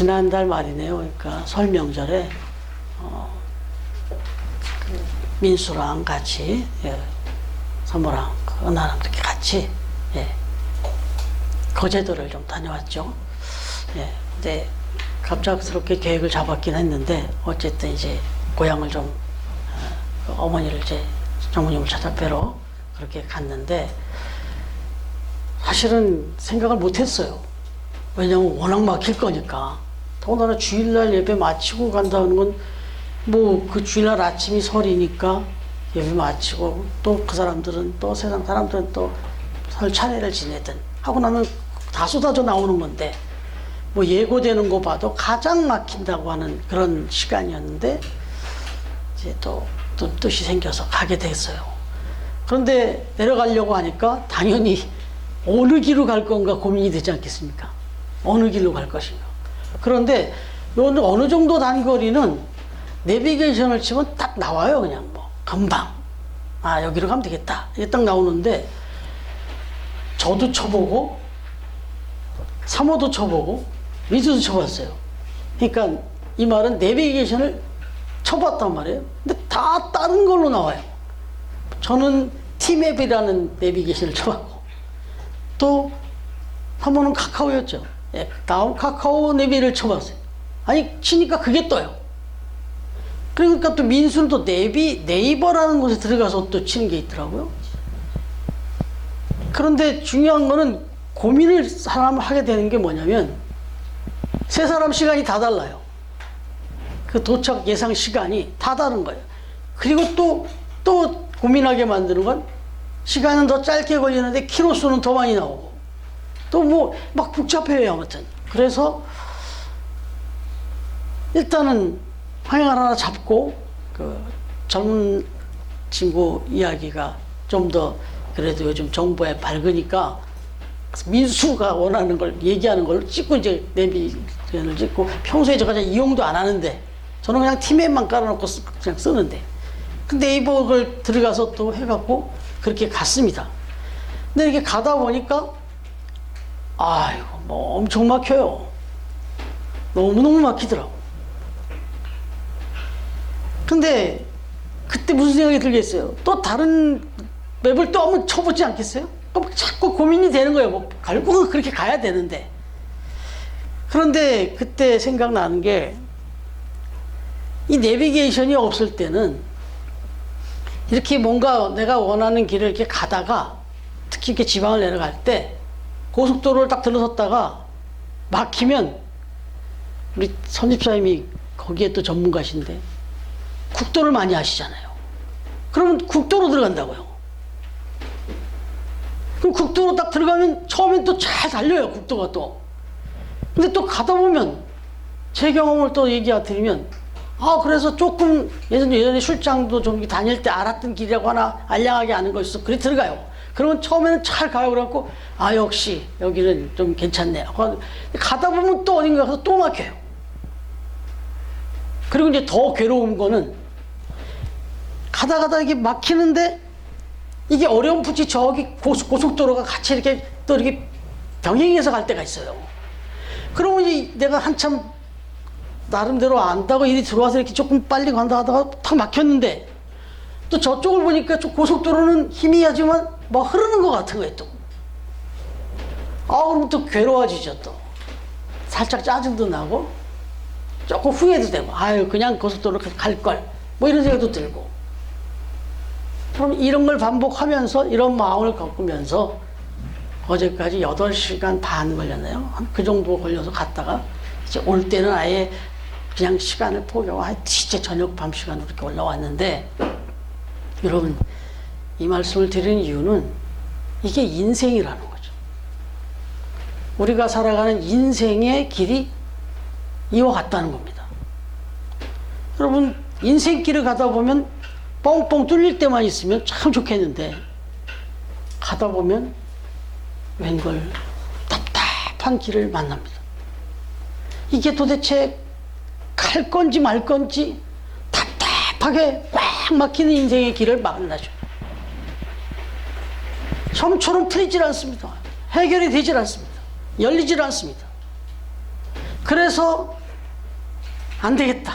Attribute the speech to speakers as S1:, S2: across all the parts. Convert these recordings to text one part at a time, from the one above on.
S1: 지난달 말이네요. 그러니까 설 명절에 그 민수랑 같이, 예, 사모랑 은하랑 이렇게 같이, 예, 거제도를 좀 다녀왔죠. 예, 근데 갑작스럽게 계획을 잡았긴 했는데 어쨌든 이제 고향을 좀 어머니를 이제 장모님을 찾아뵈러 그렇게 갔는데 사실은 생각을 못했어요. 왜냐면 워낙 막힐 거니까. 더군다나 주일날 예배 마치고 간다는 건 뭐 그 주일날 아침이 설이니까 예배 마치고 또 그 사람들은 또 세상 사람들은 또 설 차례를 지내든 하고 나면 다 쏟아져 나오는 건데 뭐 예고되는 거 봐도 가장 막힌다고 하는 그런 시간이었는데 이제 또 뜻이 생겨서 가게 됐어요. 그런데 내려가려고 하니까 당연히 어느 길로 갈 건가 고민이 되지 않겠습니까? 어느 길로 갈 것인가. 그런데 어느 정도 단거리는 내비게이션을 치면 딱 나와요. 그냥 뭐 금방 아 여기로 가면 되겠다 이게 딱 나오는데 저도 쳐보고 사모도 쳐보고 미주도 쳐봤어요. 그러니까 이 말은 내비게이션을 쳐봤단 말이에요. 근데 다 다른 걸로 나와요. 저는 T맵이라는 내비게이션을 쳐봤고 또 사모는 카카오였죠. 예, 다음 카카오 내비를 쳐봤어요. 아니 치니까 그게 떠요. 그러니까 또 민수는 또 네이버라는 곳에 들어가서 또 치는 게 있더라고요. 그런데 중요한 거는 고민을 사람을 하게 되는 게 뭐냐면 세 사람 시간이 다 달라요. 그 도착 예상 시간이 다 다른 거예요. 그리고 또 고민하게 만드는 건 시간은 더 짧게 걸리는데 키로수는 더 많이 나오고 또 뭐 막 복잡해요. 아무튼 그래서 일단은 방향을 하나 잡고 그 젊은 친구 이야기가 좀 더 그래도 요즘 정보에 밝으니까 민수가 원하는 걸 얘기하는 걸 찍고 이제 내비전을 찍고 평소에 저 가장 이용도 안 하는데 저는 그냥 티맵만 깔아놓고 그냥 쓰는데 근데 네이버 걸 들어가서 또 해갖고 그렇게 갔습니다. 근데 이렇게 가다 보니까 아이고 뭐 엄청 막혀요. 너무너무 막히더라고. 근데 그때 무슨 생각이 들겠어요? 또 다른 맵을 또 한번 쳐보지 않겠어요? 그럼 자꾸 고민이 되는 거예요. 뭐 결국은 그렇게 가야 되는데. 그런데 그때 생각나는 게 이 내비게이션이 없을 때는 이렇게 뭔가 내가 원하는 길을 이렇게 가다가 특히 이렇게 지방을 내려갈 때 고속도로를 딱 들어섰다가 막히면 우리 선집사님이 거기에 또 전문가신데 국도를 많이 아시잖아요. 그러면 국도로 들어간다고요. 그럼 국도로 딱 들어가면 처음엔 또 잘 달려요. 국도가 또. 근데 또 가다 보면 제 경험을 또 얘기 드리면 그래서 조금 예전에 출장도 좀 다닐 때 알았던 길이라고 하나 알량하게 아는 거 있어. 그래 들어가요. 그러면 처음에는 잘 가요. 그래갖고 역시 여기는 좀 괜찮네. 가다 보면 또 어딘가 가서 또 막혀요. 그리고 이제 더 괴로운 거는 가다 이게 막히는데 이게 어렴풋이 저기 고속도로가 같이 이렇게 또 이렇게 병행해서 갈 때가 있어요. 그러면 이제 내가 한참 나름대로 안다고 이리 들어와서 이렇게 조금 빨리 간다 하다가 탁 막혔는데 또 저쪽을 보니까 저 고속도로는 희미하지만 막 흐르는 것 같은 거예요 또. 그럼 또 괴로워지죠 또. 살짝 짜증도 나고 조금 후회도 되고 그냥 고속도로 갈걸 뭐 이런 생각도 들고. 그럼 이런 걸 반복하면서 이런 마음을 겪으면서 어제까지 8시간 반 걸렸나요? 그 정도 걸려서 갔다가 이제 올 때는 아예 그냥 시간을 포기하고 진짜 저녁 밤 시간으로 이렇게 올라왔는데 여러분 이 말씀을 드리는 이유는 이게 인생이라는 거죠. 우리가 살아가는 인생의 길이 이와 같다는 겁니다. 여러분 인생길을 가다 보면 뻥뻥 뚫릴 때만 있으면 참 좋겠는데 가다 보면 웬걸 답답한 길을 만납니다. 이게 도대체 갈 건지 말 건지 답답하게 꽉 막히는 인생의 길을 만나죠. 처음처럼 풀리질 않습니다. 해결이 되질 않습니다. 열리질 않습니다. 그래서 안 되겠다.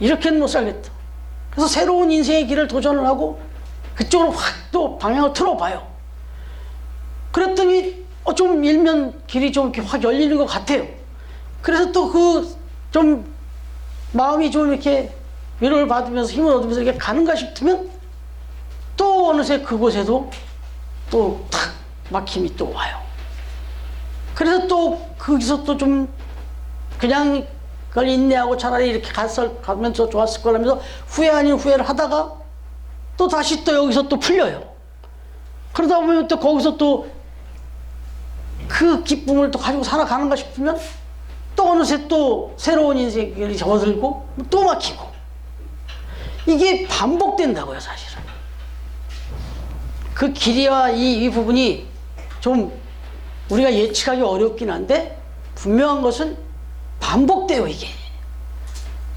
S1: 이렇게는 못 살겠다. 그래서 새로운 인생의 길을 도전을 하고 그쪽으로 확 또 방향을 틀어봐요. 그랬더니 좀 일면 길이 좀 이렇게 확 열리는 것 같아요. 그래서 또 좀 마음이 좀 이렇게 위로를 받으면서 힘을 얻으면서 이렇게 가는가 싶으면 또 어느새 그곳에도 또 탁 막힘이 또 와요. 그래서 또 거기서 또 좀 그냥 그걸 인내하고 차라리 이렇게 가면 더 좋았을 거라면서 후회 아닌 후회를 하다가 또 다시 또 여기서 또 풀려요. 그러다 보면 또 거기서 또 그 기쁨을 또 가지고 살아가는가 싶으면 또 어느새 또 새로운 인생이 접어들고 또 막히고 이게 반복된다고요, 사실은. 그 길이와 이 부분이 좀 우리가 예측하기 어렵긴 한데 분명한 것은 반복돼요, 이게.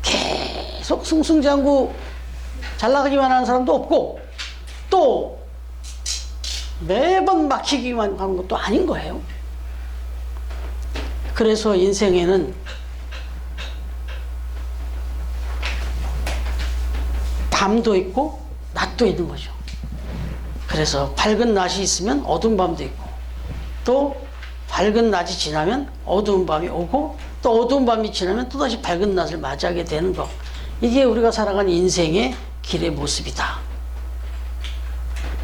S1: 계속 승승장구 잘 나가기만 하는 사람도 없고 또 매번 막히기만 하는 것도 아닌 거예요. 그래서 인생에는 밤도 있고 낮도 있는 거죠. 그래서 밝은 낮이 있으면 어두운 밤도 있고 또 밝은 낮이 지나면 어두운 밤이 오고 또 어두운 밤이 지나면 또다시 밝은 낮을 맞이하게 되는 것. 이게 우리가 살아가는 인생의 길의 모습이다.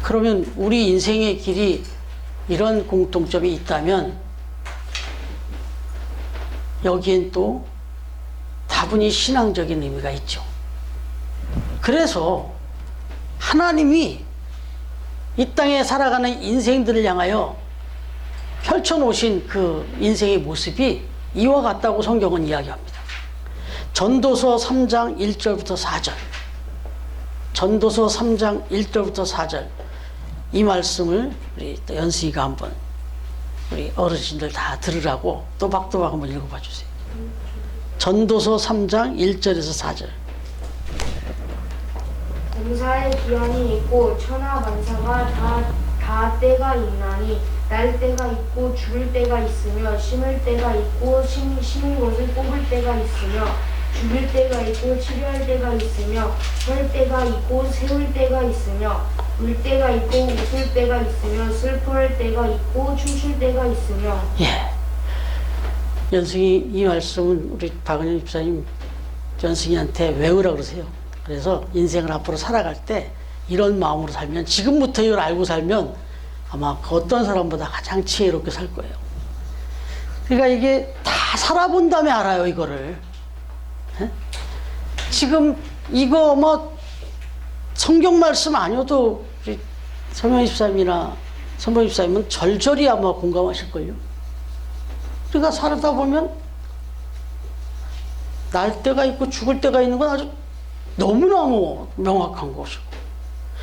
S1: 그러면 우리 인생의 길이 이런 공통점이 있다면 여기엔 또 다분히 신앙적인 의미가 있죠. 그래서 하나님이 이 땅에 살아가는 인생들을 향하여 펼쳐놓으신 그 인생의 모습이 이와 같다고 성경은 이야기합니다. 전도서 3장 1절부터 4절. 전도서 3장 1절부터 4절. 이 말씀을 우리 또 연수이가 한번 우리 어르신들 다 들으라고 또박또박 한번 읽어봐 주세요. 전도서 3장 1절에서 4절.
S2: 범사에 기한이 있고 천하 만사가 다 때가 있나니 날 때가 있고 죽을 때가 있으며 심을 때가 있고 심은 것을 뽑을 때가 있으며 죽일 때가 있고 치료할 때가 있으며 할 때가 있고 세울 때가 있으며 울 때가 있고 웃을 때가 있으며 슬퍼할 때가 있고 춤출 때가 있으며.
S1: 예. 연승이 이 말씀은 우리 박은영 집사님 연승이한테 외우라 그러세요. 그래서 인생을 앞으로 살아갈 때 이런 마음으로 살면 지금부터 이걸 알고 살면 아마 그 어떤 사람보다 가장 지혜롭게 살 거예요. 그러니까 이게 다 살아본 다음에 알아요, 이거를. 예? 지금 이거 뭐 성경 말씀 아니어도 우리 서명 집사님이나 선보 집사님은 절절히 아마 공감하실걸요. 그러니까 살다 보면 날 때가 있고 죽을 때가 있는 건 아주 너무너무 명확한 것이고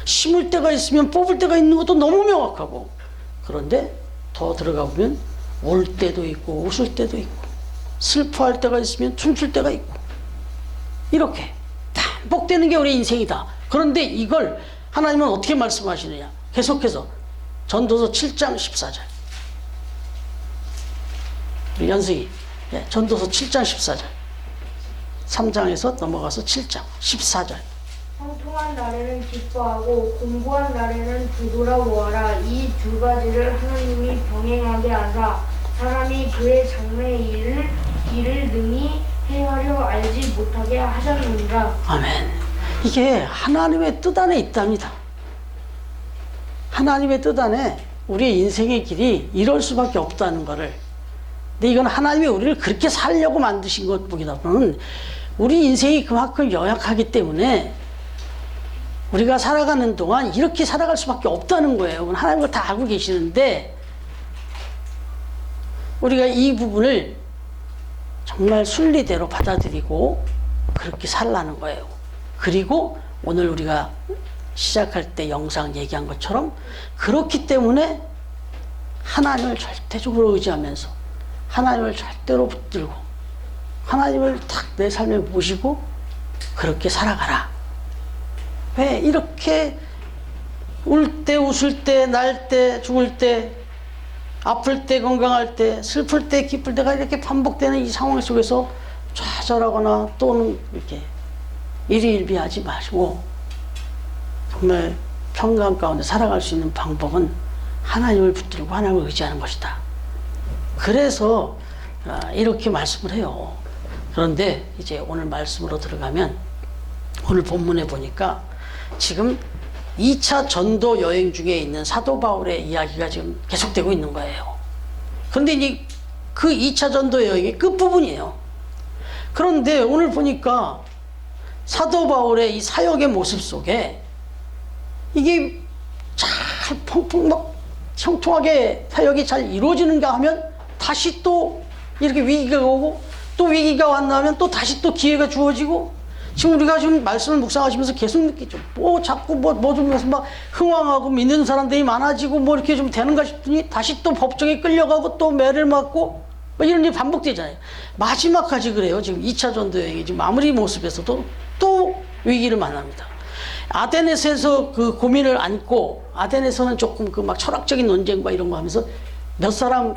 S1: 심을 때가 있으면 뽑을 때가 있는 것도 너무 명확하고 그런데 더 들어가 보면 울 때도 있고 웃을 때도 있고 슬퍼할 때가 있으면 춤출 때가 있고 이렇게 반복되는 게 우리 인생이다. 그런데 이걸 하나님은 어떻게 말씀하시느냐. 계속해서 전도서 7장 14절. 우리 연승이 전도서 7장 14절. 3장에서 넘어가서 7장 14절.
S2: 형통한 날에는 기뻐하고 공고한 날에는 되돌아보아라. 이 두 가지를 하나님이 병행하게 하사 사람이 그의 장래의 일을 능히 행하려 알지 못하게 하셨느니라.
S1: 아멘. 이게 하나님의 뜻 안에 있답니다. 하나님의 뜻 안에 우리의 인생의 길이 이럴 수밖에 없다는 것을. 근데 이건 하나님이 우리를 그렇게 살려고 만드신 것보다는 우리 인생이 그만큼 연약하기 때문에 우리가 살아가는 동안 이렇게 살아갈 수밖에 없다는 거예요. 하나님 걸 다 알고 계시는데 우리가 이 부분을 정말 순리대로 받아들이고 그렇게 살라는 거예요. 그리고 오늘 우리가 시작할 때 영상 얘기한 것처럼 그렇기 때문에 하나님을 절대적으로 의지하면서 하나님을 절대로 붙들고 하나님을 딱 내 삶에 모시고 그렇게 살아가라. 왜 이렇게 울 때 웃을 때 날 때 죽을 때 아플 때, 건강할 때, 슬플 때, 기쁠 때가 이렇게 반복되는 이 상황 속에서 좌절하거나 또는 이렇게 일희일비하지 마시고 정말 평강 가운데 살아갈 수 있는 방법은 하나님을 붙들고 하나님을 의지하는 것이다. 그래서 이렇게 말씀을 해요. 그런데 이제 오늘 말씀으로 들어가면 오늘 본문에 보니까 지금 2차 전도 여행 중에 있는 사도 바울의 이야기가 지금 계속되고 있는 거예요. 그런데 이제 그 2차 전도 여행의 끝부분이에요. 그런데 오늘 보니까 사도 바울의 이 사역의 모습 속에 이게 잘 펑펑 막 형통하게 사역이 잘 이루어지는가 하면 다시 또 이렇게 위기가 오고 또 위기가 왔나 하면 또 다시 또 기회가 주어지고 지금 우리가 지금 말씀을 묵상하시면서 계속 느끼죠. 뭐 자꾸 뭐 좀 해서 막 흥황하고 믿는 사람들이 많아지고 뭐 이렇게 좀 되는가 싶더니 다시 또 법정에 끌려가고 또 매를 맞고 뭐 이런 일이 반복되잖아요. 마지막까지 그래요. 지금 2차 전도 여행이 지금 마무리 모습에서도 또 위기를 만납니다. 아테네에서 그 고민을 안고 아테네에서는 조금 그 막 철학적인 논쟁과 이런 거 하면서 몇 사람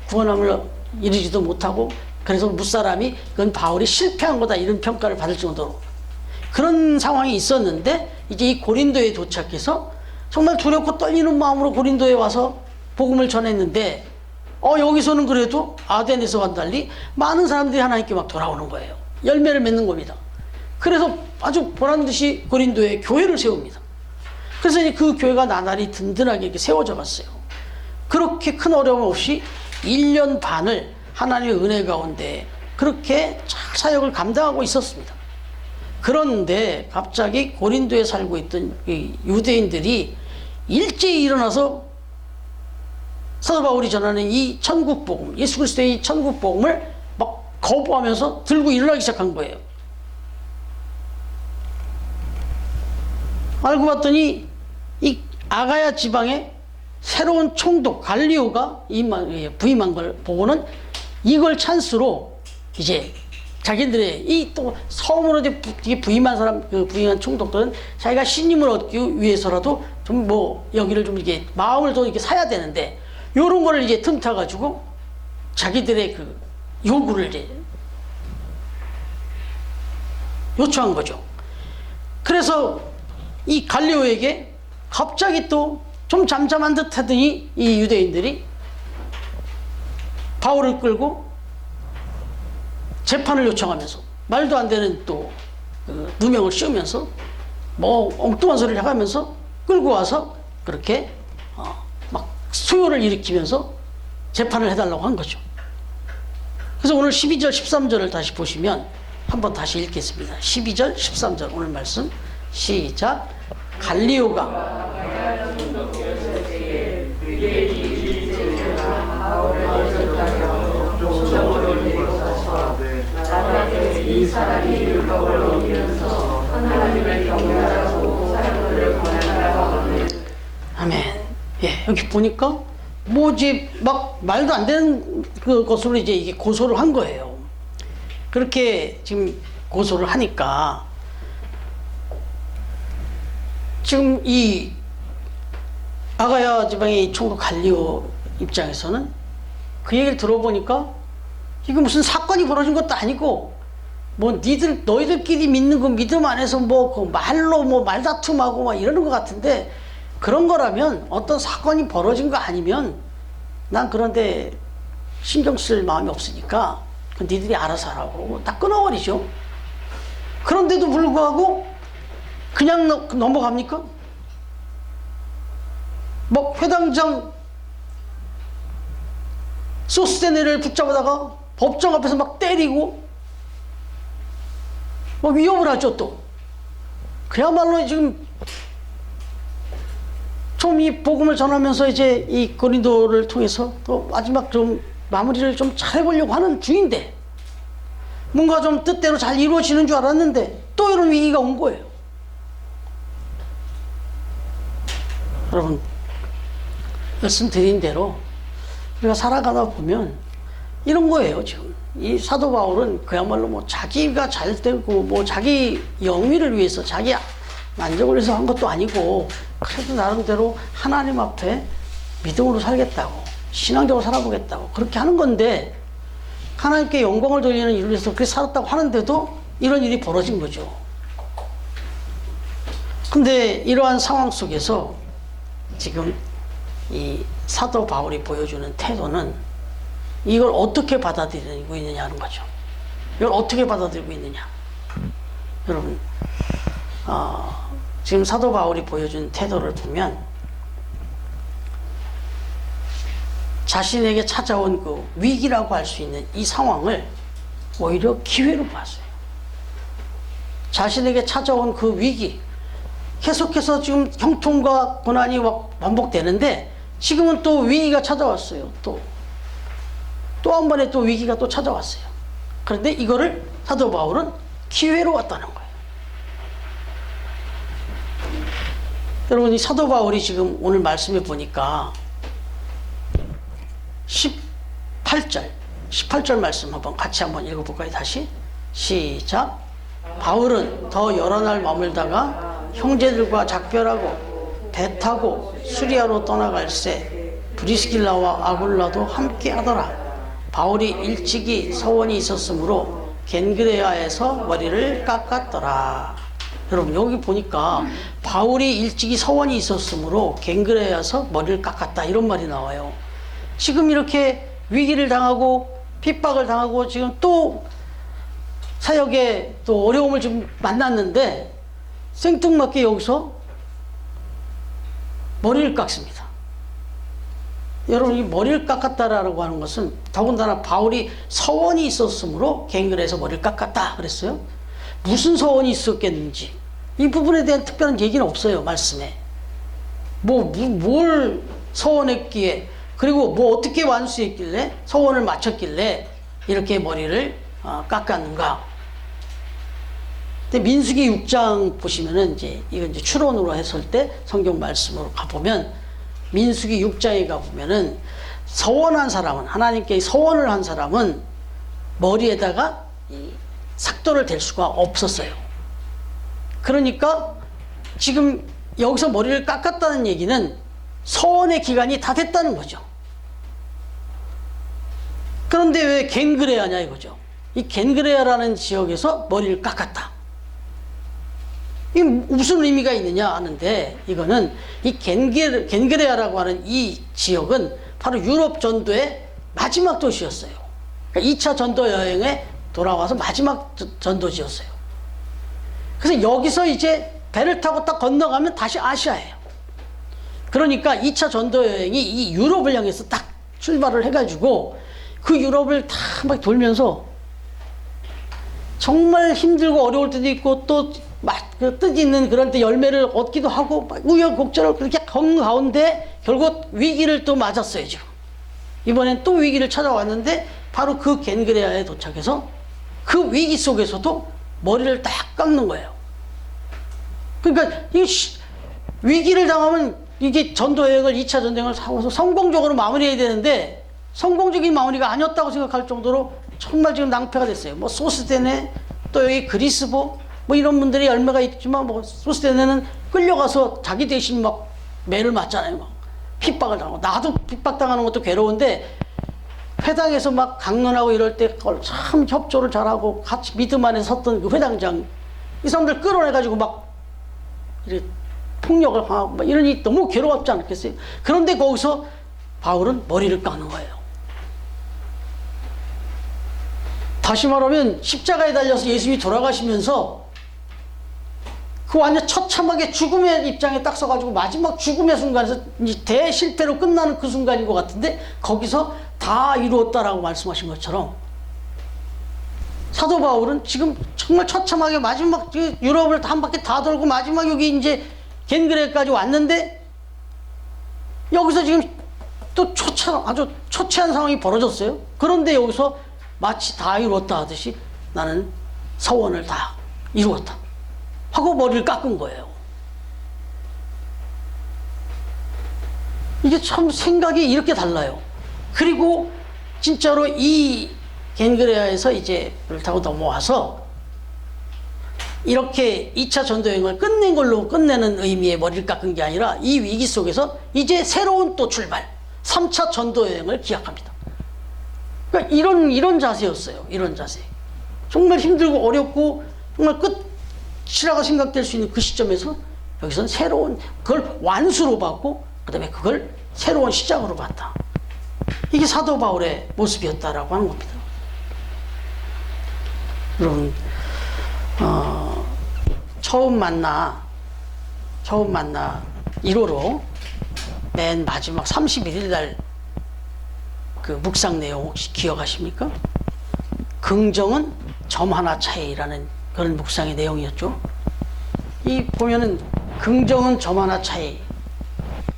S1: 구원함을 이루지도 못하고 그래서 무사람이 그건 바울이 실패한 거다 이런 평가를 받을 정도로 그런 상황이 있었는데 이제 이 고린도에 도착해서 정말 두렵고 떨리는 마음으로 고린도에 와서 복음을 전했는데 여기서는 그래도 아테네에서와 달리 많은 사람들이 하나님께 막 돌아오는 거예요. 열매를 맺는 겁니다. 그래서 아주 보란듯이 고린도에 교회를 세웁니다. 그래서 이제 그 교회가 나날이 든든하게 이렇게 세워져 갔어요. 그렇게 큰 어려움 없이 1년 반을 하나님의 은혜 가운데 그렇게 잘 사역을 감당하고 있었습니다. 그런데 갑자기 고린도에 살고 있던 이 유대인들이 일제히 일어나서 사도 바울이 전하는 이 천국 복음, 예수 그리스도의 이 천국 복음을 막 거부하면서 들고 일어나기 시작한 거예요. 알고 봤더니 이 아가야 지방에 새로운 총독 갈리오가 부임한 걸 보고는 이걸 찬스로 이제 자기들의 이 또 처음으로 부임한 사람, 그 부임한 총독들은 자기가 신임을 얻기 위해서라도 좀 뭐 여기를 좀 이렇게 마음을 더 이렇게 사야 되는데 요런 거를 이제 틈타가지고 자기들의 그 요구를 이제 요청한 거죠. 그래서 이 갈리오에게 갑자기 또 좀 잠잠한 듯 하더니 이 유대인들이 바울을 끌고 재판을 요청하면서 말도 안 되는 또 누명을 씌우면서 뭐 엉뚱한 소리를 해가면서 끌고 와서 그렇게 막 수요를 일으키면서 재판을 해달라고 한 거죠. 그래서 오늘 12절 13절을 다시 보시면 한번 다시 읽겠습니다. 12절 13절 오늘 말씀 시작. 갈리오가 이 사람이 율법을 어기면서 하나님의 경외하고 사람들을 권하라고. 아멘. 예, 여기 보니까 뭐지 막 말도 안 되는 그 것으로 이제 이게 고소를 한 거예요. 그렇게 지금 고소를 하니까 지금 이 아가야 지방의 총독 갈리오 입장에서는 그 얘기를 들어보니까 이거 무슨 사건이 벌어진 것도 아니고 뭐 너희들끼리 믿는 그 믿음 안에서 뭐 그 말로 뭐 말다툼하고 막 이러는 것 같은데 그런 거라면 어떤 사건이 벌어진 거 아니면 난 그런데 신경 쓸 마음이 없으니까 그 니들이 알아서 하라고 딱 끊어버리죠. 그런데도 불구하고 그냥 넘어갑니까? 뭐 회당장 소스테네를 붙잡아다가 법정 앞에서 막 때리고 뭐 위협을 하죠. 또 그야말로 지금 좀 이 복음을 전하면서 이제 이 고린도를 통해서 또 마지막 좀 마무리를 좀 잘 해보려고 하는 중인데 뭔가 좀 뜻대로 잘 이루어지는 줄 알았는데 또 이런 위기가 온 거예요. 여러분 말씀드린 대로 우리가 살아가다 보면 이런 거예요. 지금 이 사도 바울은 그야말로 뭐 자기가 잘 되고 뭐 자기 영위를 위해서 자기 만족을 위해서 한 것도 아니고 그래도 나름대로 하나님 앞에 믿음으로 살겠다고 신앙적으로 살아보겠다고 그렇게 하는 건데 하나님께 영광을 돌리는 일을 위해서 그렇게 살았다고 하는데도 이런 일이 벌어진 거죠. 근데 이러한 상황 속에서 지금 이 사도 바울이 보여주는 태도는 이걸 어떻게 받아들이고 있느냐는 거죠. 이걸 어떻게 받아들이고 있느냐. 여러분, 지금 사도 바울이 보여준 태도를 보면 자신에게 찾아온 그 위기라고 할 수 있는 이 상황을 오히려 기회로 봤어요. 자신에게 찾아온 그 위기, 계속해서 지금 형통과 고난이 반복되는데 지금은 또 위기가 찾아왔어요. 또 한 번의 또 위기가 또 찾아왔어요. 그런데 이거를 사도 바울은 기회로 왔다는 거예요. 여러분, 이 사도 바울이 지금 오늘 말씀해 보니까 18절 말씀 같이 한번 읽어볼까요? 다시 시작. 바울은 더 여러 날 머물다가 형제들과 작별하고 배 타고 수리아로 떠나갈새 브리스길라와 아굴라도 함께 하더라. 바울이 일찍이 서원이 있었으므로 겐그레아에서 머리를 깎았더라. 여러분, 여기 보니까 바울이 일찍이 서원이 있었으므로 겐그레아에서 머리를 깎았다 이런 말이 나와요. 지금 이렇게 위기를 당하고 핍박을 당하고 지금 또 사역에 또 어려움을 좀 만났는데 생뚱맞게 여기서 머리를 깎습니다. 여러분, 이 머리를 깎았다라고 하는 것은 더군다나 바울이 서원이 있었으므로 갱글에서 머리를 깎았다 그랬어요. 무슨 서원이 있었겠는지 이 부분에 대한 특별한 얘기는 없어요. 말씀에 뭘 서원했기에 그리고 뭐 어떻게 완수했길래 서원을 마쳤길래 이렇게 머리를 깎았는가. 근데 민수기 6장 보시면은 이건 추론으로 했을 때 성경 말씀으로 가보면 민수기 6장에 가보면은 서원한 사람은, 하나님께 서원을 한 사람은 머리에다가 이 삭도를 댈 수가 없었어요. 그러니까 지금 여기서 머리를 깎았다는 얘기는 서원의 기간이 다 됐다는 거죠. 그런데 왜 겐그레아냐 이거죠. 이 겐그레아라는 지역에서 머리를 깎았다. 이게 무슨 의미가 있느냐 하는데, 이거는 이 겐그레아라고 하는 이 지역은 바로 유럽 전도의 마지막 도시였어요. 그러니까 2차 전도 여행에 돌아와서 마지막 전도지였어요. 그래서 여기서 이제 배를 타고 딱 건너가면 다시 아시아예요. 그러니까 2차 전도 여행이 이 유럽을 향해서 딱 출발을 해가지고 그 유럽을 다 막 돌면서 정말 힘들고 어려울 때도 있고 또 뜻 있는 그런 때 열매를 얻기도 하고 우여곡절을 그렇게 겪는 가운데 결국 위기를 또 맞았어요. 지금 이번엔 또 위기를 찾아왔는데 바로 그 겐그레아에 도착해서 그 위기 속에서도 머리를 딱 깎는 거예요. 그러니까 이 위기를 당하면 이게 전도여행을 2차 전도여행을 하고서 성공적으로 마무리해야 되는데 성공적인 마무리가 아니었다고 생각할 정도로 정말 지금 낭패가 됐어요. 뭐 소스데네, 또 여기 그리스보, 뭐 이런 분들이 열매가 있지만 뭐 소스데네는 끌려가서 자기 대신 막 매를 맞잖아요. 막 핍박을 당하고, 나도 핍박당하는 것도 괴로운데 회당에서 막 강론하고 이럴 때 참 협조를 잘하고 같이 믿음 안에 섰던 그 회당장, 이 사람들 끌어내가지고 막 이렇게 폭력을 하고 막 이러니 너무 괴로웠지 않겠어요? 그런데 거기서 바울은 머리를 깎는 거예요. 다시 말하면 십자가에 달려서 예수님이 돌아가시면서 그 완전 처참하게 죽음의 입장에 딱 서가지고 마지막 죽음의 순간에서 이제 대실패로 끝나는 그 순간인 것 같은데 거기서 다 이루었다라고 말씀하신 것처럼 사도 바울은 지금 정말 처참하게 마지막 유럽을 한 바퀴 다 돌고 마지막 여기 이제 겐그레까지 왔는데 여기서 지금 또 아주 초췌한 상황이 벌어졌어요. 그런데 여기서 마치 다 이루었다 하듯이 나는 서원을 다 이루었다 하고 머리를 깎은 거예요. 이게 참 생각이 이렇게 달라요. 그리고 진짜로 이 겐그레아에서 이제 배를 타고 넘어와서 이렇게 2차 전도여행을 끝낸 걸로 끝내는 의미의 머리를 깎은 게 아니라 이 위기 속에서 이제 새로운 또 출발, 3차 전도 여행을 기약합니다. 그러니까 이런 자세였어요. 이런 자세. 정말 힘들고 어렵고 정말 끝이라고 생각될 수 있는 그 시점에서 여기서는 새로운 그걸 완수로 봤고 그다음에 그걸 새로운 시작으로 봤다. 이게 사도 바울의 모습이었다라고 하는 겁니다. 여러분, 처음 만나 1호로 맨 마지막 31일 날 그 묵상 내용 혹시 기억하십니까? 긍정은 점 하나 차이라는 그런 묵상의 내용이었죠. 이 보면은 긍정은 점 하나 차이.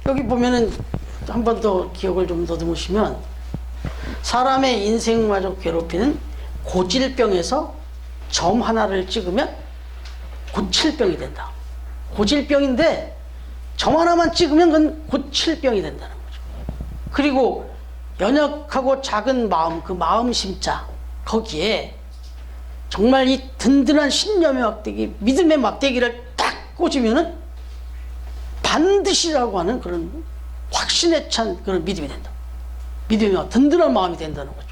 S1: 여기 보면은 한 번 더 기억을 좀 더듬으시면 사람의 인생마저 괴롭히는 고질병에서 점 하나를 찍으면 고칠병이 된다. 고질병인데 점 하나만 찍으면 그건 고칠병이 된다는 거죠. 그리고 연약하고 작은 마음, 그 마음 심자 거기에 정말 이 든든한 신념의 막대기, 믿음의 막대기를 딱 꽂으면은 반드시라고 하는 그런 확신에 찬 그런 믿음이 된다. 믿음이 든든한 마음이 된다는 거죠.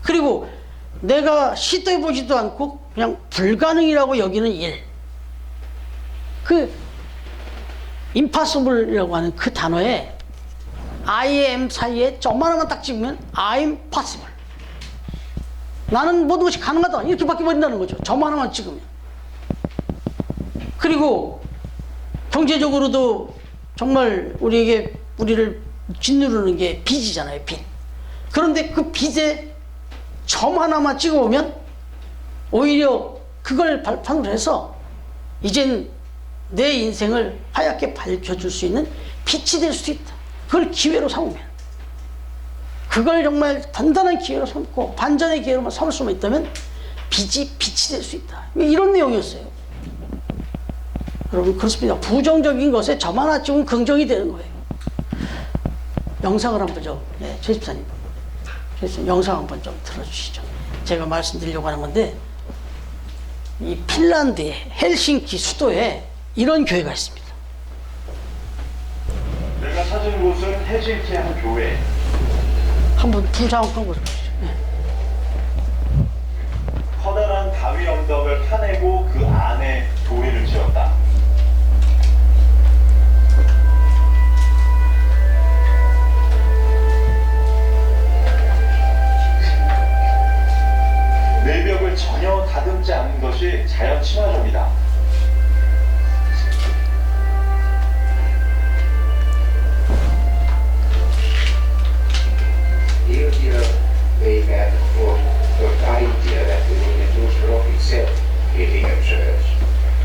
S1: 그리고 내가 시도해보지도 않고 그냥 불가능이라고 여기는 일, 그 impossible이라고 하는 그 단어에 I am 사이에 점 하나만 딱 찍으면 I'm possible. 나는 모든 것이 가능하다. 이렇게 바뀌어버린다는 거죠. 점 하나만 찍으면. 그리고 경제적으로도 정말 우리를 짓누르는 게 빚이잖아요. 빚. 그런데 그 빚에 점 하나만 찍어보면 오히려 그걸 발판으로 해서 이젠 내 인생을 하얗게 밝혀줄 수 있는 빛이 될 수도 있다. 그걸 기회로 삼으면, 그걸 정말 단단한 기회로 삼고 반전의 기회로만 삼을 수만 있다면 빛이 될 수 있다. 이런 내용이었어요. 여러분, 그렇습니다. 부정적인 것에 점 하나 찍으면 긍정이 되는 거예요. 영상을 한번 최 집사님 영상 한번 좀 틀어주시죠. 제가 말씀드리려고 하는 건데, 이 핀란드의 헬싱키 수도에 이런 교회가 있습니다.
S3: 내가 찾은 곳은 헬싱키의 한 교회.
S1: 한번 불장 한번 보시죠.
S3: 커다란 바위 언덕을 파내고 그 안에 교회를 지었다. 내벽을 전혀 다듬지 않은 것이 자연 친화적이다.
S4: The idea they had for the idea that they would use rock itself hitting a church.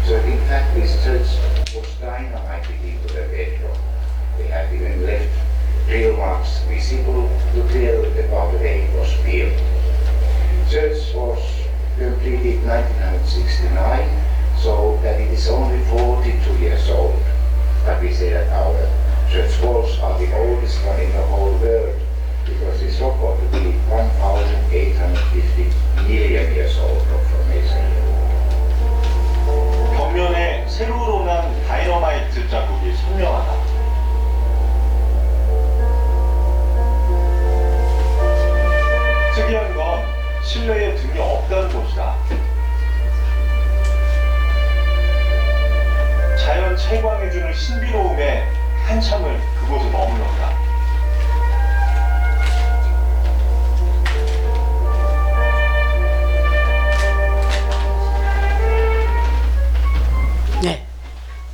S4: So in fact this church was dynamited into the bedrock. They had even left drill marks visible to tell about the day it was built. Church was completed 1969, so that it is only 42 years old. But we say that our church walls are the oldest one in the whole world, because this rock ought to be 1,850 million years old rock formation.
S3: 벽면에 세로로 난 다이너마이트 자국이 선명하다. 특이한 건 실내에 등이 없다는 것이다. 자연 채광해주는 신비로움에 한참을 그곳에 머물렀다.
S1: 네,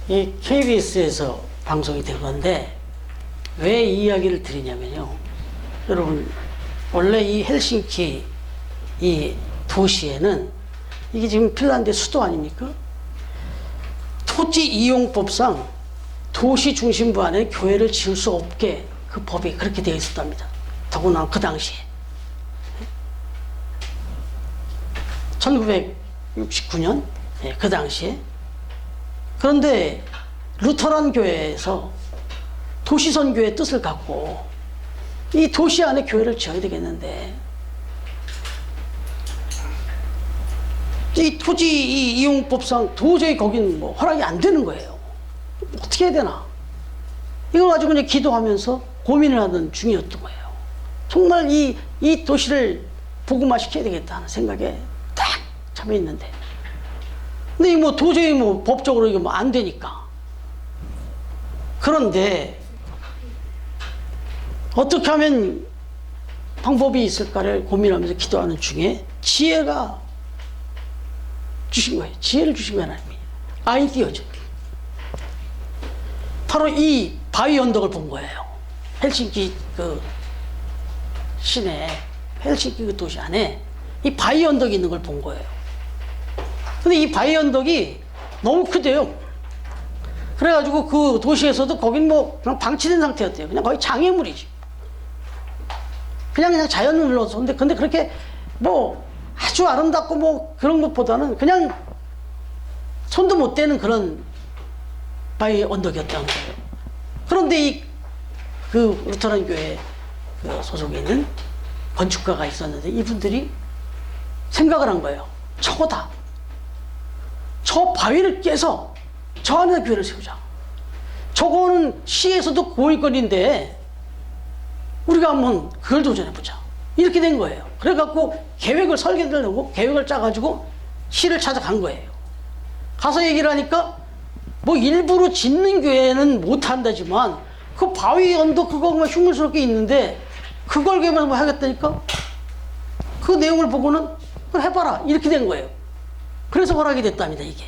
S1: 이 KBS에서 방송이 된 건데 왜 이 이야기를 드리냐면요, 여러분, 원래 이 헬싱키 이 도시에는, 이게 지금 핀란드의 수도 아닙니까? 토지 이용법상 도시 중심부 안에 교회를 지을 수 없게 그 법이 그렇게 되어 있었답니다. 더구나 그 당시에 1969년 그 당시에. 그런데 루터란 교회에서 도시선교의 뜻을 갖고 이 도시 안에 교회를 지어야 되겠는데, 이 토지 이용법상 도저히 거긴 뭐 허락이 안 되는 거예요. 어떻게 해야 되나? 이거 가지고 이제 기도하면서 고민을 하던 중이었던 거예요. 정말 이 도시를 복음화시켜야 되겠다는 생각에 딱 잡혀 있는데, 근데 이 뭐 도저히 뭐 법적으로 이게 뭐 안 되니까. 그런데 어떻게 하면 방법이 있을까를 고민하면서 기도하는 중에 지혜가 주신 거예요. 지혜를 주신 거예요, 하나님이. 아이디어죠. 바로 이 바위 언덕을 본 거예요. 헬싱키 그 시내, 헬싱키 그 도시 안에 이 바위 언덕이 있는 걸 본 거예요. 근데 이 바위 언덕이 너무 크대요. 그래가지고 그 도시에서도 거긴 뭐 그냥 방치된 상태였대요. 그냥 거의 장애물이지. 그냥 자연을 눌러서. 근데 그렇게 뭐 아주 아름답고 뭐 그런 것보다는 그냥 손도 못 대는 그런 바위 언덕이었다는 거예요. 그런데 그 루터란 교회 그 소속에 있는 건축가가 있었는데 이분들이 생각을 한 거예요. 저거다. 저 바위를 깨서 저 안에 교회를 세우자. 저거는 시에서도 고일거리인데 우리가 한번 그걸 도전해보자. 이렇게 된 거예요. 그래갖고 설계를 내고 계획을 짜가지고 시를 찾아간 거예요. 가서 얘기를 하니까 뭐 일부러 짓는 교회는 못한다지만 그 바위 언덕 그거만 흉물스럽게 있는데 그걸 개발해서 뭐 하겠다니까 그 내용을 보고는 그걸 해봐라. 이렇게 된 거예요. 그래서 허락이 됐답니다, 이게.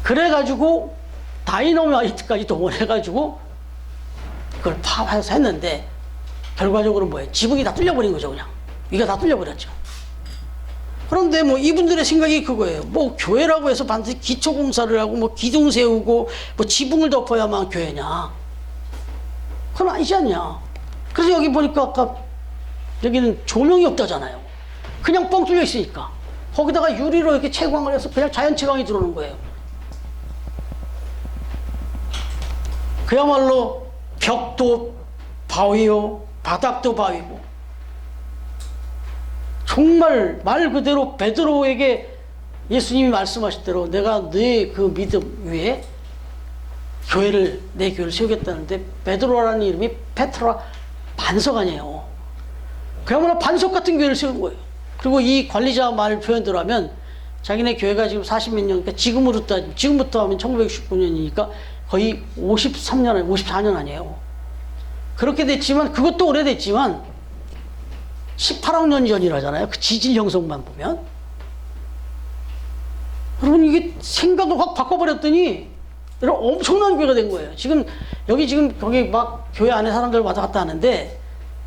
S1: 그래가지고 다이너마이트까지 동원해가지고 그걸 파해서 했는데 결과적으로 뭐예요? 지붕이 다 뚫려버린 거죠, 그냥. 위가 다 뚫려버렸죠. 그런데 뭐 이분들의 생각이 그거예요. 뭐 교회라고 해서 반드시 기초공사를 하고 뭐 기둥 세우고 뭐 지붕을 덮어야만 교회냐. 그건 아니지 않냐. 그래서 여기 보니까 아까 여기는 조명이 없다잖아요. 그냥 뻥 뚫려 있으니까. 거기다가 유리로 이렇게 채광을 해서 그냥 자연 채광이 들어오는 거예요. 그야말로 벽도 바위요, 바닥도 바위고. 정말 말 그대로 베드로에게 예수님이 말씀하실 대로 내가 네 그 믿음 위에 내 교회를 세우겠다는데 베드로라는 이름이 페트라 반석 아니에요. 그야말로 반석 같은 교회를 세운 거예요. 그리고 이 관리자 말 표현대로 하면 자기네 교회가 지금 40몇 년, 그러니까 지금부터 하면 1969년이니까 거의 53년, 54년 아니에요. 그렇게 됐지만, 그것도 오래됐지만, 18억 년 전이라잖아요. 그 지질 형성만 보면. 여러분, 이게 생각을 확 바꿔버렸더니, 이런 엄청난 교회가 된 거예요. 거기 막 교회 안에 사람들 왔다 갔다 하는데,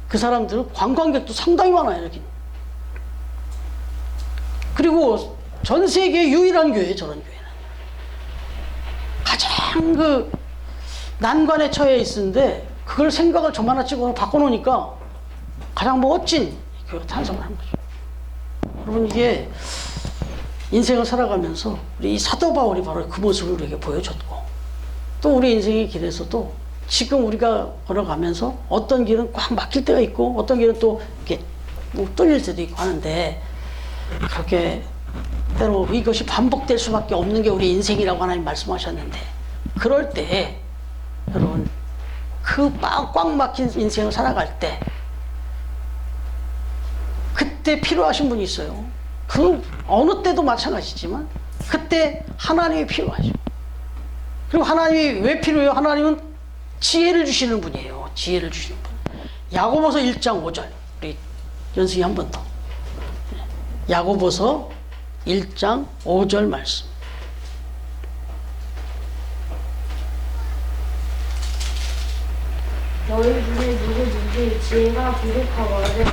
S1: 그 사람들은 관광객도 상당히 많아요, 여기. 그리고 전 세계 유일한 교회예요, 저런 교회는. 가장 그 난관에 처해 있었는데 그걸 생각을 좀 하나씩 바꿔놓으니까 가장 멋진 교회가 탄생을 한 거죠. 여러분, 이게 인생을 살아가면서 우리 이 사도 바울이 바로 그 모습을 우리에게 보여줬고, 또 우리 인생의 길에서도 지금 우리가 걸어가면서 어떤 길은 꽉 막힐 때가 있고 어떤 길은 또 이렇게 뚫릴 때도 있고 하는데, 그렇게 때로 이것이 반복될 수밖에 없는 게 우리 인생이라고 하나님 말씀하셨는데, 그럴 때 여러분 그 꽉 막힌 인생을 살아갈 때 그때 필요하신 분이 있어요. 그 어느 때도 마찬가지지만 그때 하나님이 필요하죠. 그리고 하나님이 왜 필요해요? 하나님은 지혜를 주시는 분이에요. 지혜를 주시는 분. 야고보서 1장 5절 우리 연승이 한 번 더. 야고보서 1장 5절 말씀.
S2: 너희 중에 누구든지 지혜가 부족하거든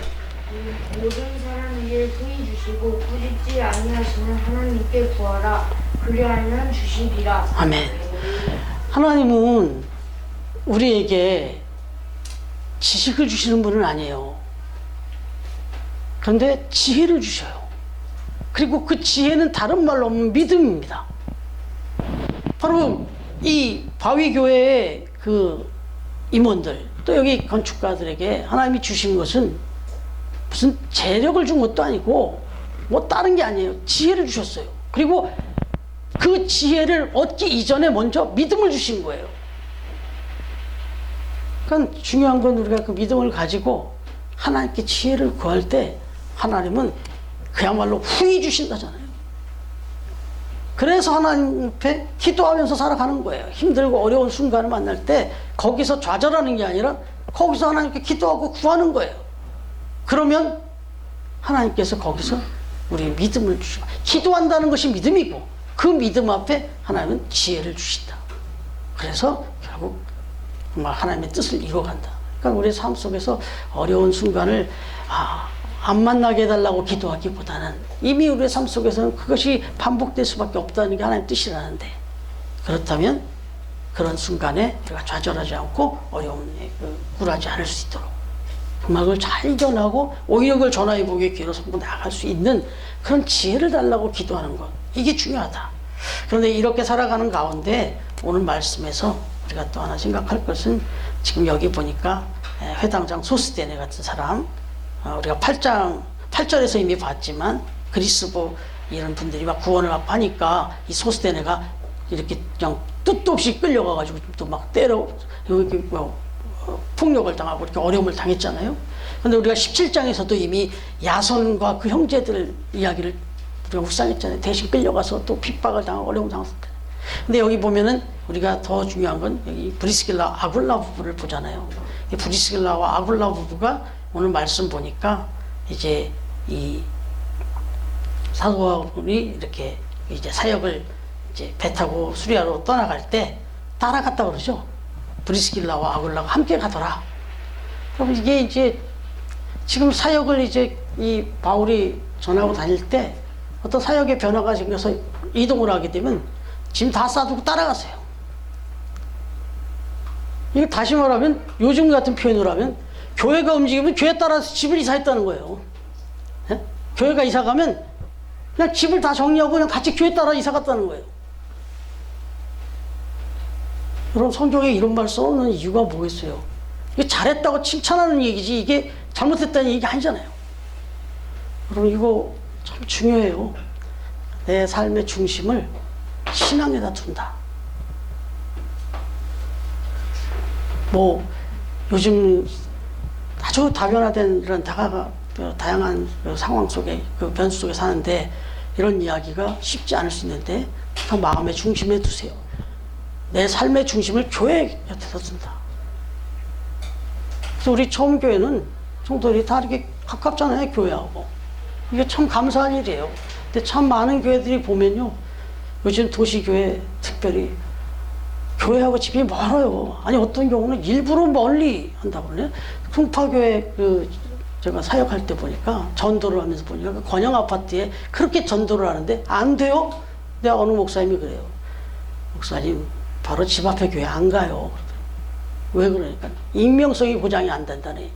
S2: 모든 사람에게 후히 주시고 꾸짖지 아니하시는 하나님께 구하라. 그리하면 주시리라.
S1: 아멘. 하나님은 우리에게 지식을 주시는 분은 아니에요. 그런데 지혜를 주셔요. 그리고 그 지혜는 다른 말로 하면 믿음입니다. 바로 이 바위교회의 그 임원들, 또 여기 건축가들에게 하나님이 주신 것은 무슨 재력을 준 것도 아니고 뭐 다른 게 아니에요. 지혜를 주셨어요. 그리고 그 지혜를 얻기 이전에 먼저 믿음을 주신 거예요. 그러니까 중요한 건 우리가 그 믿음을 가지고 하나님께 지혜를 구할 때 하나님은 그야말로 후히 주신다잖아요. 그래서 하나님 앞에 기도하면서 살아가는 거예요. 힘들고 어려운 순간을 만날 때 거기서 좌절하는 게 아니라 거기서 하나님께 기도하고 구하는 거예요. 그러면 하나님께서 거기서 우리의 믿음을 주시고, 기도한다는 것이 믿음이고 그 믿음 앞에 하나님은 지혜를 주신다. 그래서 결국 정말 하나님의 뜻을 이루어간다. 그러니까 우리의 삶 속에서 어려운 순간을 안 만나게 해달라고 기도하기보다는 이미 우리의 삶 속에서는 그것이 반복될 수밖에 없다는 게 하나님의 뜻이라는데, 그렇다면 그런 순간에 우리가 좌절하지 않고 어려움에 굴하지 않을 수 있도록 정말 그걸 잘 이겨나고 오히려 그걸 전화위복의 기회로 삼고 나아갈 수 있는 그런 지혜를 달라고 기도하는 것, 이게 중요하다. 그런데 이렇게 살아가는 가운데 오늘 말씀에서 우리가 또 하나 생각할 것은, 지금 여기 보니까 회당장 소스데네 같은 사람, 우리가 8절에서 이미 봤지만 그리스보 이런 분들이 막 구원을 막 하니까 이 소스데네가 이렇게 그냥 뜻도 없이 끌려가가지고 또 막 때려 이렇게 폭력을 당하고 이렇게 어려움을 당했잖아요. 근데 우리가 17장에서도 이미 야손과 그 형제들 이야기를 우리가 묵상했잖아요. 대신 끌려가서 또 핍박을 당하고 어려움을 당했을 때. 근데 여기 보면은 우리가 더 중요한 건 여기 브리스길라 아굴라 부부를 보잖아요. 이 브리스길라와 아굴라 부부가 오늘 말씀 보니까 이제 이 사도 바울이 이렇게 이제 사역을 이제 배 타고 수리아로 떠나갈 때 따라갔다 그러죠. 브리스길라와 아굴라가 함께 가더라. 그럼 이게 이제 지금 사역을 이제 이 바울이 전하고 다닐 때 어떤 사역의 변화가 생겨서 이동을 하게 되면 짐 다 싸두고 따라가세요. 이게 다시 말하면 요즘 같은 표현으로 하면 교회가 움직이면 교회 따라서 집을 이사했다는 거예요. 예? 교회가 이사 가면 그냥 집을 다 정리하고 그냥 같이 교회 따라 이사 갔다는 거예요. 여러분, 성경에 이런 말 써놓는 이유가 뭐겠어요? 이게 잘했다고 칭찬하는 얘기지 이게 잘못했다는 얘기 아니잖아요. 여러분, 이거 참 중요해요. 내 삶의 중심을 신앙에다 둔다. 뭐 요즘 아주 다변화된 이런 다양한 상황 속에, 그 변수 속에 사는데 이런 이야기가 쉽지 않을 수 있는데, 그 마음의 중심에 두세요. 내 삶의 중심을 교회 곁에다 둔다. 그래서 우리 처음 교회는 성도들이 다 이렇게 가깝잖아요, 교회하고. 이게 참 감사한 일이에요. 근데 참 많은 교회들이 보면요, 요즘 도시교회 특별히 교회하고 집이 멀어요. 아니, 어떤 경우는 일부러 멀리 한다고 그러네. 풍파교회 제가 사역할 때 보니까, 전도를 하면서 보니까 그 권영 아파트에 그렇게 전도를 하는데 안 돼요? 내가 어느 목사님이 그래요. 목사님, 바로 집 앞에 교회 안 가요. 왜 그러니까? 익명성이 보장이 안 된다네.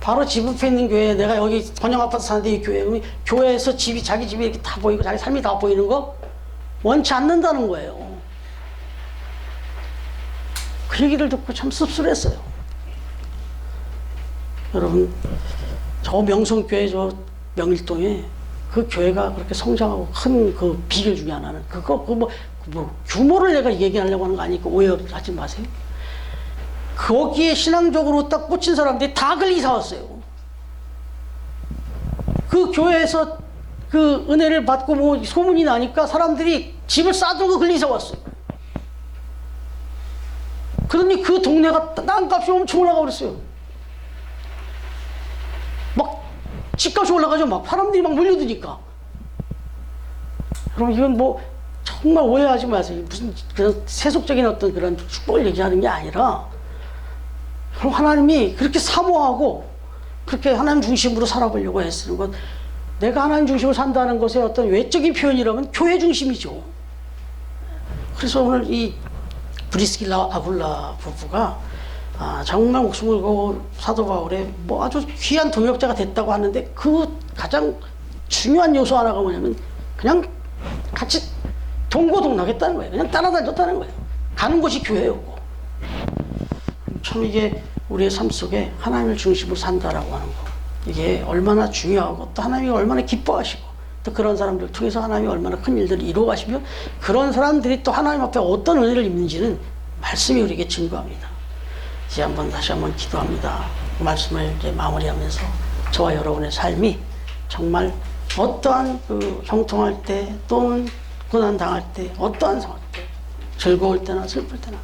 S1: 바로 집 앞에 있는 교회, 내가 여기 권영 아파트 사는데 이 교회, 그러면 교회에서 집이, 자기 집이 이렇게 다 보이고 자기 삶이 다 보이는 거 원치 않는다는 거예요. 그 얘기를 듣고 참 씁쓸했어요. 여러분, 저 명성교회 저 명일동에 그 교회가 그렇게 성장하고 큰 그 비결 중에 하나는 뭐 규모를 내가 얘기하려고 하는 거 아니니까 오해하지 마세요. 거기에 신앙적으로 딱 꽂힌 사람들이 다 그걸 이사 왔어요. 그 교회에서 그 은혜를 받고 뭐 소문이 나니까 사람들이 집을 싸들고 그걸 이사 왔어요. 그러니 그 동네가 땅값이 엄청 올라가 버렸어요. 막 집값이 올라가죠. 막 사람들이 막 몰려드니까. 그럼 이건 뭐 정말 오해하지 마세요. 무슨 그런 세속적인 어떤 그런 축복을 얘기하는 게 아니라, 그럼 하나님이 그렇게 사모하고 그렇게 하나님 중심으로 살아보려고 애쓰는 것, 내가 하나님 중심으로 산다는 것의 어떤 외적인 표현이라면 교회 중심이죠. 그래서 오늘 이 브리스길라 아굴라 부부가 정말 목숨을 걸고 사도 바울의 뭐 아주 귀한 동역자가 됐다고 하는데, 그 가장 중요한 요소 하나가 뭐냐면 그냥 같이 동고동락했다는 거예요. 그냥 따라다녔다는 거예요. 가는 곳이 교회였고. 참 이게 우리의 삶 속에 하나님을 중심으로 산다라고 하는 거, 이게 얼마나 중요하고 또 하나님이 얼마나 기뻐하시고, 또 그런 사람들을 통해서 하나님이 얼마나 큰 일들을 이루어 가시며, 그런 사람들이 또 하나님 앞에 어떤 은혜를 입는지는 말씀이 우리에게 증거합니다. 이제 다시 한번 기도합니다. 그 말씀을 이렇게 마무리하면서 저와 여러분의 삶이 정말 어떠한 그 형통할 때 또는 고난 당할 때 어떠한 상황 때 즐거울 때나 슬플 때나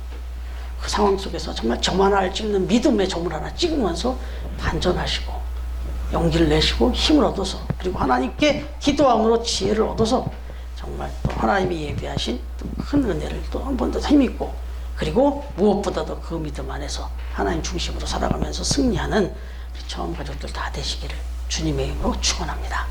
S1: 그 상황 속에서 정말 저만을 찍는 믿음의 점을 하나 찍으면서 반전하시고 용기를 내시고 힘을 얻어서 그리고 하나님께 기도함으로 지혜를 얻어서 정말 또 하나님이 예비하신 큰 은혜를 또 한 번 더 힘입고 그리고 무엇보다도 그 믿음 안에서 하나님 중심으로 살아가면서 승리하는 우리 처음 가족들 다 되시기를 주님의 이름으로 축원합니다.